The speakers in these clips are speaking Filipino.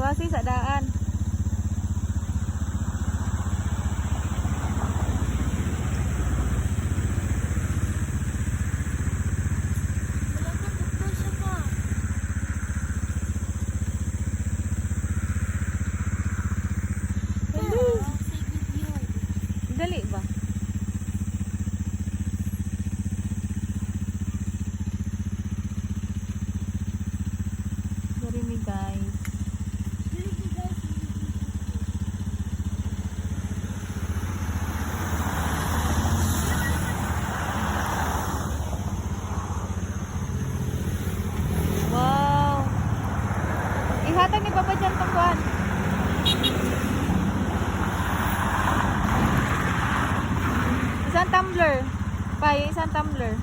Suwasi sa daan. Dali ba? Dari mi guys. Wow. Ihatag ni Papa dyan tungkuan. Isang tumbler. Pa, yung isang tumbler.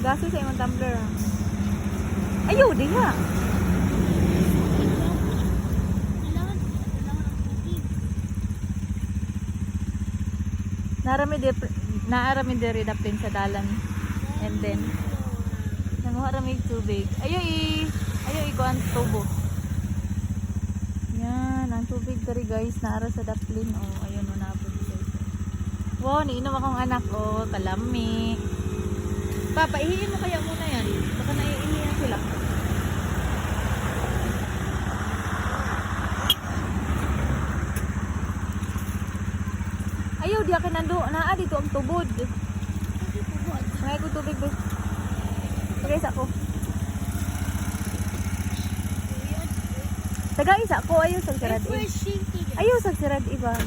Gaso sa imong tumbler. Ayaw, di ha. Naarami diri daplin sa dalan. And then nanguha rami tubig. Ayaw ikuan tubo. Yan, ang tubig diri guys, naara sa daplin. Oh, ayun o naapod guys. Wow, niinom akong anak. Oh, kalami. Papa, ihiin mo kaya muna yan. Baka naiihiyan sila. Ayaw, di akin nando. Naa, dito ang tubod. Ngay ko tubig, be. Okay, isa ko. Taga isa ko. Ayaw, sagsirad. Ayaw, sagsirad, iba.